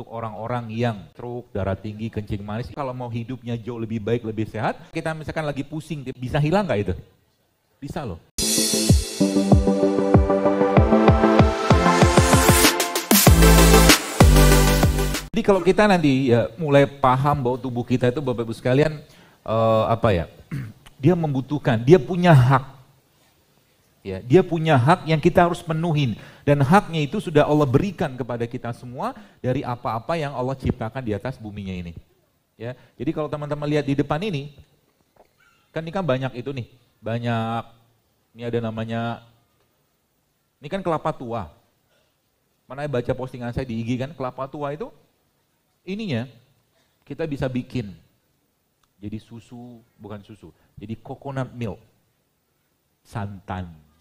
Untuk orang-orang yang stroke, darah tinggi, kencing manis, kalau mau hidupnya jauh lebih baik, lebih sehat, kita misalkan lagi pusing, bisa hilang nggak itu? Bisa loh. Jadi kalau kita nanti ya mulai paham bahwa tubuh kita itu Bapak Ibu sekalian dia membutuhkan, dia punya hak. Ya, dia punya hak yang kita harus penuhin dan haknya itu sudah Allah berikan kepada kita semua dari apa-apa yang Allah ciptakan di atas buminya ini. Ya, jadi kalau teman-teman lihat di depan ini, kan ini kan banyak itu nih, banyak ini ada namanya, ini kan kelapa tua. Mana baca postingan saya di IG kan, kelapa tua itu ininya kita bisa bikin jadi susu, bukan susu, jadi coconut milk, santan.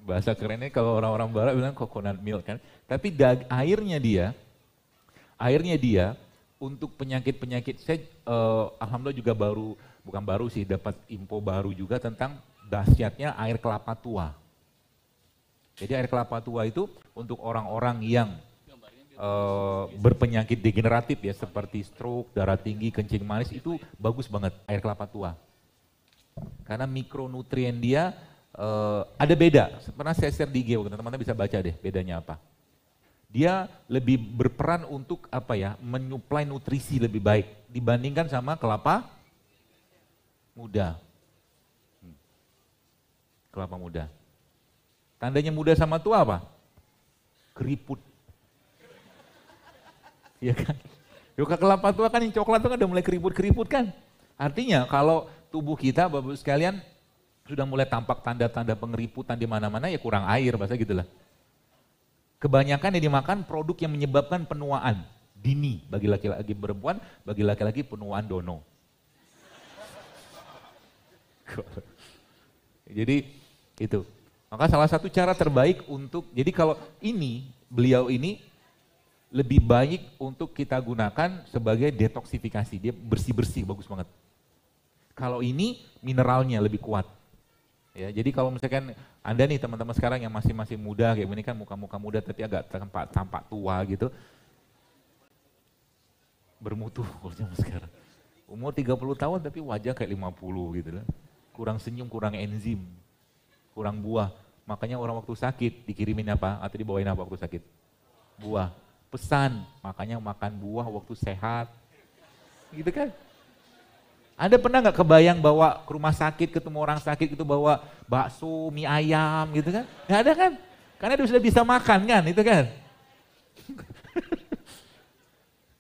Bahasa kerennya kalau orang-orang barat bilang coconut milk kan. Tapi airnya dia untuk penyakit-penyakit, saya alhamdulillah juga bukan baru sih, dapat info baru juga tentang dahsyatnya air kelapa tua. Jadi air kelapa tua itu untuk orang-orang yang berpenyakit degeneratif ya, seperti stroke, darah tinggi, kencing manis, itu bagus banget air kelapa tua. Karena mikronutrien dia ada beda, pernah saya share di IG, teman-teman bisa baca deh bedanya apa. Dia lebih berperan untuk menyuplai nutrisi lebih baik dibandingkan sama kelapa muda. Kelapa muda. Tandanya muda sama tua apa? Keriput. Iya kan? Yoga kelapa tua kan yang coklat tuh kan udah mulai keriput-keriput kan. Artinya kalau tubuh kita Bapak sekalian sudah mulai tampak tanda-tanda pengeriputan di mana-mana, ya kurang air, bahasa gitulah. Kebanyakan yang dimakan produk yang menyebabkan penuaan dini bagi laki-laki perempuan, bagi laki-laki penuaan dono. Jadi itu. Maka salah satu cara terbaik untuk, jadi kalau beliau ini lebih baik untuk kita gunakan sebagai detoksifikasi, dia bersih-bersih, bagus banget. Kalau ini mineralnya lebih kuat. Ya, jadi kalau misalkan Anda nih teman-teman sekarang yang masih muda kayak ini kan muka-muka muda tapi agak tampak tua gitu. Bermutu kalau zaman sekarang. Umur 30 tahun tapi wajah kayak 50 gitu lah. Kurang senyum, kurang enzim, kurang buah. Makanya orang waktu sakit dikirimin apa? Atau dibawain apa waktu sakit? Buah. Pesan, makanya makan buah waktu sehat. Gitu kan? Anda pernah nggak kebayang bawa ke rumah sakit, ketemu orang sakit itu bawa bakso, mie ayam gitu kan? Nggak ada kan? Karena dia sudah bisa makan kan, itu kan?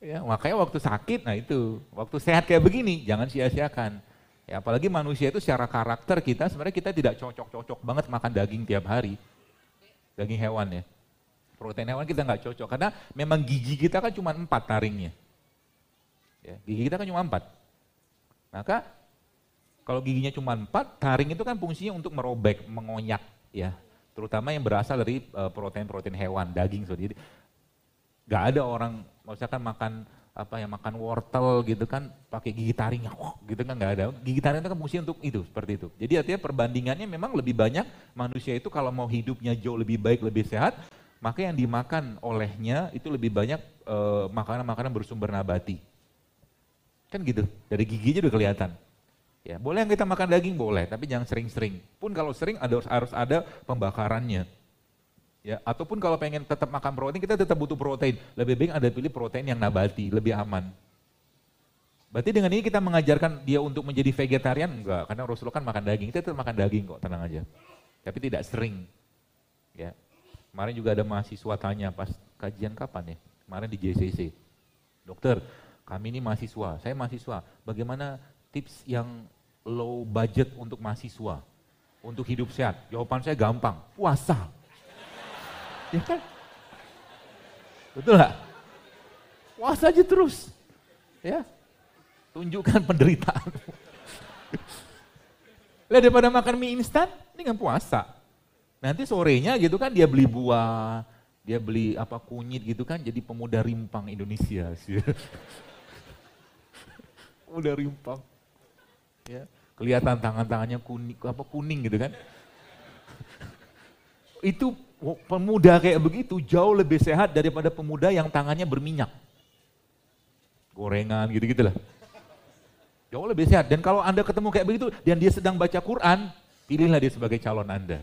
Ya, makanya waktu sakit, nah itu, waktu sehat kayak begini, jangan sia-siakan. Ya, apalagi manusia itu secara karakter kita, sebenarnya kita tidak cocok-cocok banget makan daging tiap hari. Daging hewan ya. Protein hewan kita nggak cocok, karena memang gigi kita kan cuma 4 taringnya. Ya, gigi kita kan cuma 4. Maka kalau giginya cuma 4, taring itu kan fungsinya untuk merobek, mengonyak ya. Terutama yang berasal dari protein-protein hewan, daging. Jadi nggak ada orang misalkan makan wortel gitu kan pakai gigi taring gitu kan, nggak ada. Gigi taring itu kan fungsinya untuk itu, seperti itu. Jadi artinya perbandingannya memang lebih banyak manusia itu kalau mau hidupnya jauh lebih baik, lebih sehat, maka yang dimakan olehnya itu lebih banyak makanan-makanan bersumber nabati. Kan gitu, dari gigi aja udah kelihatan. Ya, boleh yang kita makan daging boleh, tapi jangan sering-sering. Pun kalau sering harus ada pembakarannya. Ya, ataupun kalau pengen tetap makan protein, kita tetap butuh protein. Lebih baik Anda pilih protein yang nabati, lebih aman. Berarti dengan ini kita mengajarkan dia untuk menjadi vegetarian? Enggak, karena Rasulullah kan makan daging, kita tetap makan daging kok, tenang aja. Tapi tidak sering. Ya. Kemarin juga ada mahasiswa tanya pas kajian kapan ya? Kemarin di JCC. Dokter, kami ini mahasiswa, saya mahasiswa, bagaimana tips yang low budget untuk mahasiswa, untuk hidup sehat? Jawaban saya gampang, puasa. Ya kan? Betul nggak? Puasa aja terus. Ya, tunjukkan penderitaan. Lihat daripada makan mie instan, ini kan puasa. Nanti sorenya gitu kan dia beli buah, dia beli kunyit gitu kan, jadi pemuda rimpang Indonesia. Udah rimpang, ya kelihatan tangan-tangannya kuning gitu kan. Itu pemuda kayak begitu jauh lebih sehat daripada pemuda yang tangannya berminyak. Gorengan gitu-gitu lah. Jauh lebih sehat. Dan kalau Anda ketemu kayak begitu dan dia sedang baca Quran, pilihlah dia sebagai calon Anda.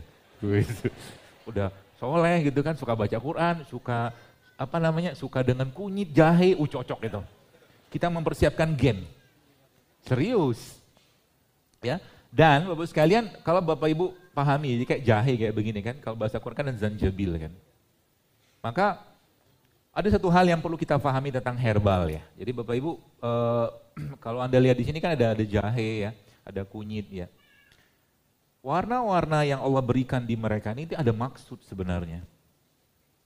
Udah soleh gitu kan, suka baca Quran, suka suka dengan kunyit, jahe, cocok gitu. Kita mempersiapkan gen. Serius. Ya. Dan Bapak sekalian, kalau Bapak Ibu pahami, jadi kayak jahe kayak begini kan, kalau bahasa Quran kan zanjabil kan. Maka ada satu hal yang perlu kita pahami tentang herbal ya. Jadi Bapak Ibu, kalau Anda lihat di sini kan ada jahe ya, ada kunyit ya. Warna-warna yang Allah berikan di mereka ini ada maksud sebenarnya.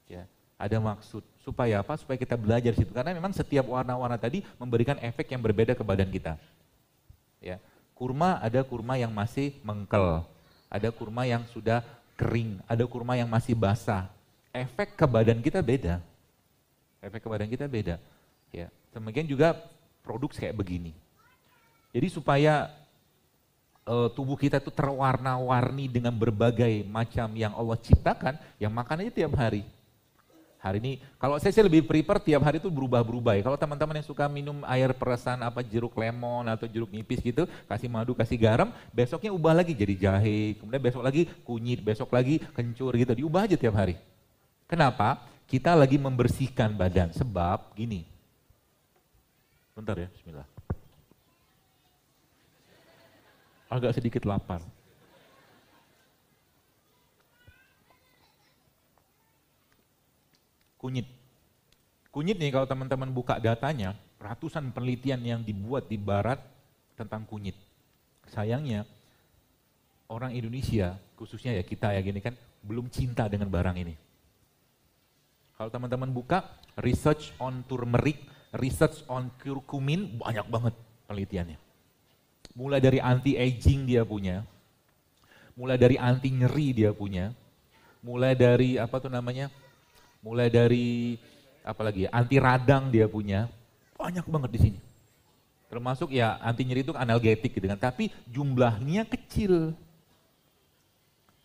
Ya, ada maksud. Supaya apa? Supaya kita belajar situ. Karena memang setiap warna-warna tadi memberikan efek yang berbeda ke badan kita. Ya. Kurma, ada kurma yang masih mengkel, ada kurma yang sudah kering, ada kurma yang masih basah. Efek ke badan kita beda. Efek ke badan kita beda. Ya. Demikian juga produk kayak begini. Jadi supaya tubuh kita itu terwarna-warni dengan berbagai macam yang Allah ciptakan, yang makan aja tiap hari. Hari ini, kalau saya lebih prefer tiap hari itu berubah-berubah ya. Kalau teman-teman yang suka minum air peresan jeruk lemon atau jeruk nipis gitu, kasih madu, kasih garam, besoknya ubah lagi jadi jahe, kemudian besok lagi kunyit, besok lagi kencur gitu, diubah aja tiap hari. Kenapa? Kita lagi membersihkan badan, sebab gini. Bentar ya, bismillah. Agak sedikit lapar. Kunyit. Kunyit nih kalau teman-teman buka datanya, ratusan penelitian yang dibuat di barat tentang kunyit. Sayangnya orang Indonesia, khususnya ya kita ya gini kan, belum cinta dengan barang ini. Kalau teman-teman buka research on turmeric, research on curcumin, banyak banget penelitiannya. Mulai dari anti-aging dia punya, mulai dari anti nyeri dia punya, mulai dari mulai dari anti radang dia punya, banyak banget di sini. Termasuk ya anti nyeri itu analgetik gitu kan, tapi jumlahnya kecil.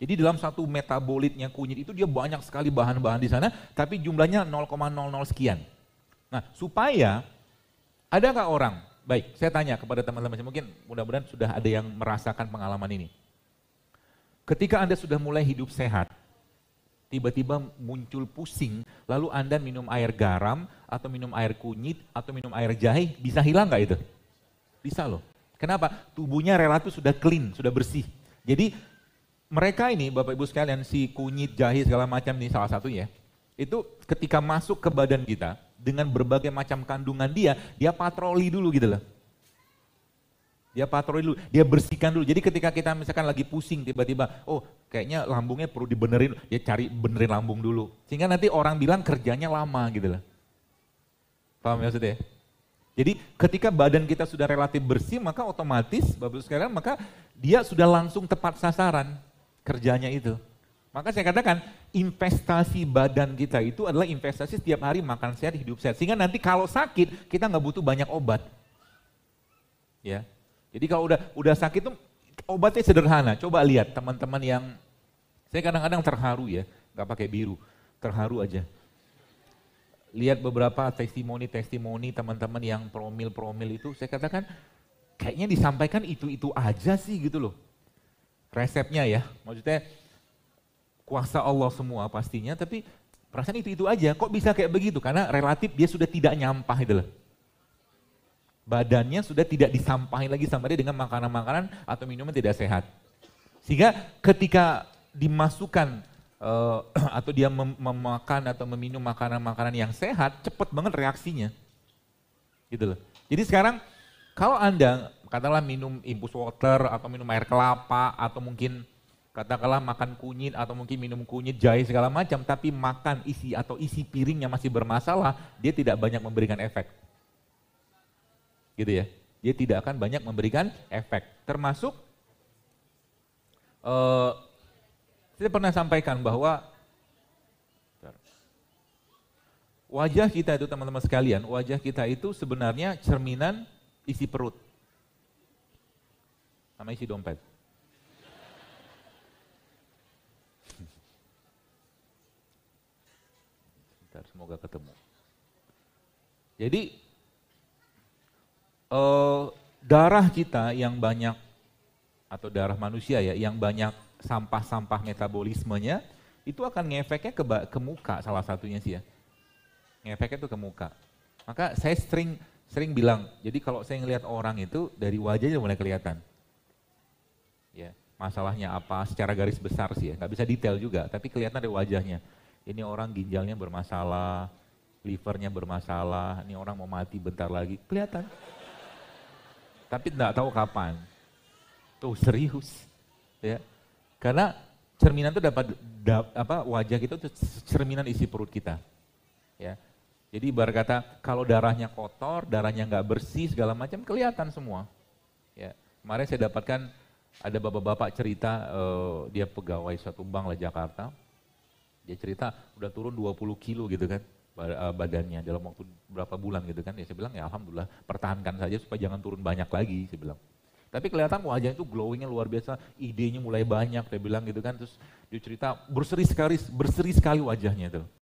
Jadi dalam satu metabolitnya kunyit itu dia banyak sekali bahan-bahan di sana, tapi jumlahnya 0,00 sekian. Nah, supaya ada nggak orang? Baik, saya tanya kepada teman-teman, mungkin mudah-mudahan sudah ada yang merasakan pengalaman ini. Ketika Anda sudah mulai hidup sehat, tiba-tiba muncul pusing, lalu Anda minum air garam, atau minum air kunyit, atau minum air jahe, bisa hilang nggak itu? Bisa loh. Kenapa? Tubuhnya relatif sudah clean, sudah bersih. Jadi mereka ini, Bapak Ibu sekalian, si kunyit, jahe, segala macam ini salah satunya, itu ketika masuk ke badan kita, dengan berbagai macam kandungan dia patroli dulu gitu loh. Dia patroli dulu, dia bersihkan dulu. Jadi ketika kita misalkan lagi pusing tiba-tiba, oh kayaknya lambungnya perlu dibenerin, dia cari benerin lambung dulu. Sehingga nanti orang bilang kerjanya lama gitu loh. Paham ya maksudnya? Jadi ketika badan kita sudah relatif bersih, maka otomatis, Bapak sekalian, maka dia sudah langsung tepat sasaran kerjanya itu. Maka saya katakan investasi badan kita itu adalah investasi setiap hari makan sehat, hidup sehat. Sehingga nanti kalau sakit kita nggak butuh banyak obat. Ya. Jadi kalau udah sakit tuh obatnya sederhana. Coba lihat teman-teman yang, saya kadang-kadang terharu ya, nggak pakai biru, terharu aja. Lihat beberapa testimoni teman-teman yang promil itu, saya katakan kayaknya disampaikan itu aja sih gitu loh. Resepnya ya, maksudnya kuasa Allah semua pastinya, tapi perasaan itu aja. Kok bisa kayak begitu? Karena relatif dia sudah tidak nyampah itu loh. Badannya sudah tidak disampahin lagi sama dia dengan makanan-makanan atau minuman tidak sehat. Sehingga ketika dimasukkan atau dia memakan atau meminum makanan-makanan yang sehat, cepat banget reaksinya. Gitu loh. Jadi sekarang kalau Anda katakanlah minum infus water atau minum air kelapa atau mungkin katakanlah makan kunyit atau mungkin minum kunyit, jahe segala macam, tapi makan isi piringnya masih bermasalah, dia tidak banyak memberikan efek. Gitu ya, dia tidak akan banyak memberikan efek. Termasuk saya pernah sampaikan bahwa wajah kita itu teman-teman sekalian, wajah kita itu sebenarnya cerminan isi perut sama isi dompet. Ntar, semoga ketemu. Jadi darah kita yang banyak, atau darah manusia ya, yang banyak sampah-sampah metabolismenya, itu akan ngefeknya ke muka salah satunya sih ya. Ngefeknya tuh ke muka. Maka saya sering bilang, jadi kalau saya ngelihat orang itu dari wajahnya mulai kelihatan. Ya, masalahnya apa secara garis besar sih ya, nggak bisa detail juga, tapi kelihatan dari wajahnya. Ini orang ginjalnya bermasalah, livernya bermasalah, ini orang mau mati bentar lagi, kelihatan. Tapi nggak tahu kapan. Tuh serius, ya. Karena cerminan itu wajah kita itu cerminan isi perut kita, ya. Jadi ibarat kata kalau darahnya kotor, darahnya nggak bersih segala macam kelihatan semua. Ya, kemarin saya dapatkan ada bapak-bapak cerita dia pegawai suatu bank lah Jakarta. Dia cerita udah turun 20 kilo gitu kan badannya dalam waktu berapa bulan gitu kan. Ya saya bilang ya alhamdulillah pertahankan saja supaya jangan turun banyak lagi saya bilang. Tapi kelihatan wajahnya itu glowingnya luar biasa, idenya mulai banyak dia bilang gitu kan. Terus dia cerita berseri sekali wajahnya tuh.